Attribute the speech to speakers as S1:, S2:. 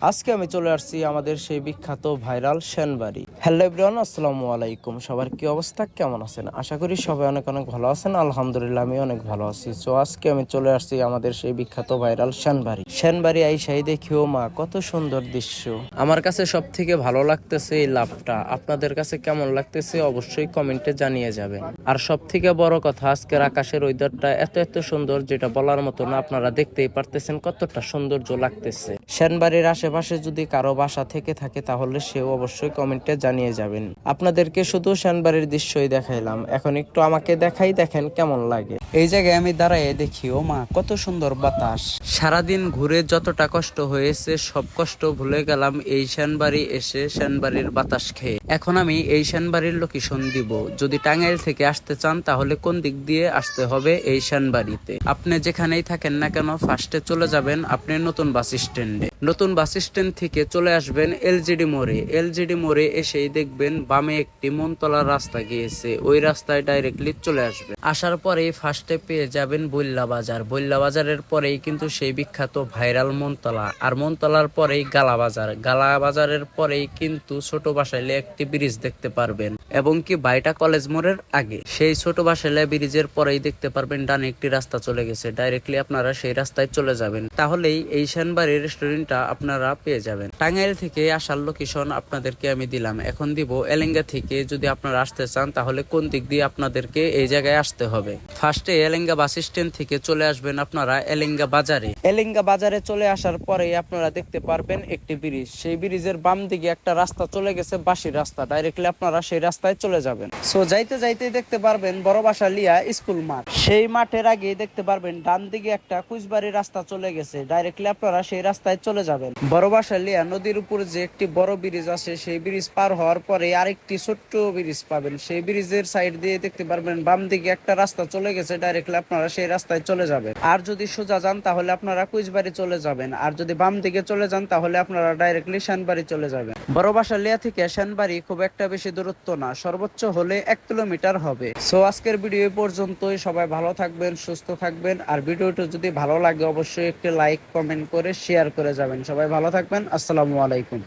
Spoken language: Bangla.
S1: আজকে আমি চলে আসছি আমাদের সেই বিখ্যাত ভাইরাল সেনবাড়ি। হ্যালো এভরিওয়ান, আসসালামু আলাইকুম। সবার কি অবস্থা, কেমন আছেন? আশা করি সবাই অনেক অনেক ভালো আছেন। আলহামদুলিল্লাহ আমি অনেক ভালো আছি। সো আজকে আমি চলে আসছি আমাদের সেই বিখ্যাত ভাইরাল সেনবাড়ি আইসাই দেখিও মা, কত সুন্দর দৃশ্য। আমার কাছে সব থেকে ভালো লাগতেছে এই লাভটা। আপনাদের কাছে কেমন লাগতেছে অবশ্যই কমেন্টে জানিয়ে যাবেন। আর সব থেকে বড় কথা, আজকের আকাশের ওয়েদারটা এত এত সুন্দর যেটা বলার মতো না। আপনারা দেখতেই পারতেছেন কতটা সৌন্দর্য লাগতেছে। সেনবাড়ির আশেপাশে যদি কারো বাসা থেকে থাকে তাহলে সেও অবশ্যই কমেন্টে জানিয়ে যাবেন। আপনাদেরকে শুধু সেনবাড়ির দৃশ্যই দেখাইলাম, এখন একটু আমাকে দেখাই, দেখেন কেমন লাগে। এই জায়গায় আমি দাঁড়ায় দেখি ও মা, কত সুন্দর বাতাস। সারাদিন ঘুরে যতটা কষ্ট হয়েছে সব কষ্ট ভুলে গেলাম এই সেনবাড়ি এসে, সেনবাড়ির বাতাস খেয়ে। এখন আমি এই সেনবাড়ির লোকেশন দিব। যদি টাঙ্গাইল থেকে আসতে চান তাহলে কোন দিক দিয়ে আসতে হবে এই সেনবাড়িতে। আপনি যেখানেই থাকেন না কেন, ফার্স্টে চলে যাবেন আপনি নতুন বাস স্ট্যান্ডে। নতুন বাস স্ট্যান্ড থেকে চলে আসবেন এলজিডি মোড়ে। এলজিডি মোড়ে এসেই দেখবেন বামে একটি মনতলার রাস্তা গিয়েছে, ওই রাস্তায় ডাইরেক্টলি চলে আসবেন। আসার পরেই ফার্স্টে পেয়ে যাবেন বল্লা বাজার। বল্লা বাজারের পরেই কিন্তু সেই বিখ্যাত ভাইরাল মনতলা, আর মনতলার পরেই গালা বাজার। গালা বাজারের পরেই কিন্তু ছোট বাসাইলে একটি ব্রিজ দেখতে পারবেন, এবং কি বাইটা কলেজ মোড়ের আগে সেই ছোট বাসাইলে ব্রিজের পরেই দেখতে পারবেন ডানে একটি রাস্তা চলে গেছে, ডাইরেক্টলি আপনারা সেই রাস্তায় চলে যাবেন। তাহলেই এই সেনবাড়ি রেস্টুরেন্টটা আপনারা পেয়ে যাবেন। টাঙ্গাইল থেকে আসার লোকেশন আপনাদেরকে আমি দিলাম, এখন দিব এলেঙ্গা থেকে। যদি আপনারা আসতে চান তাহলে কোন দিক দিয়ে আপনাদেরকে এই জায়গায় আসতে হবে। ফার্স্টে এলেঙ্গা বাস স্ট্যান্ড থেকে চলে আসবেন আপনারা এলেঙ্গা বাজারে। এলেঙ্গা বাজারে চলে আসার পরেই আপনারা দেখতে পারবেন একটি ব্রিজ। সেই ব্রিজের বাম দিকে একটা রাস্তা চলে গেছে, বাসি রাস্তা, ডাইরেক্টলি আপনারা সেই রাস্তায় চলে যাবেন। সো যাইতে যাইতে দেখতে পারবেন বড় বাসা লিয়া স্কুল মাঠ। সেই মাঠের আগে দেখতে পারবেন ডান দিকে একটা কুচবাড়ি রাস্তা চলে গেছে, ডাইরেক্টলি আপনারা সেই রাস্তায় চলে যাবেন। বড় বাসা লিয়া নদীর উপর যে একটি বড় ব্রিজ আছে, সেই ব্রিজ পার হওয়ার পরে আরেকটি ছোট্ট ব্রিজ পাবেন। সেই ব্রিজের সাইড দিয়ে দেখতে পারবেন বাম দিকে একটা রাস্তা চলে গেছে, ডাইরেক্টলি আপনারা সেই রাস্তায় চলে যাবেন। আর যদি সোজা যান তাহলে আপনারা কুচবাড়ি চলে যাবেন, আর যদি বাম দিকে চলে যান তাহলে আপনারা ডাইরেক্টলি সেনবাড়ি চলে যাবেন। বড় বাসা লিয়া থেকে সেনবাড়ি খুব একটা বেশি দূরত্ব না, সর্বোচ্চ হলে 1 কিলোমিটার হবে। সো আজকের ভিডিও পর্যন্তই। সবাই ভালো থাকবেন, সুস্থ থাকবেন, আর ভিডিওটা যদি ভালো লাগে অবশ্যই একটি লাইক কমেন্ট করে শেয়ার করে যাবেন। সবাই ভালো থাকবেন। আসসালামু আলাইকুম।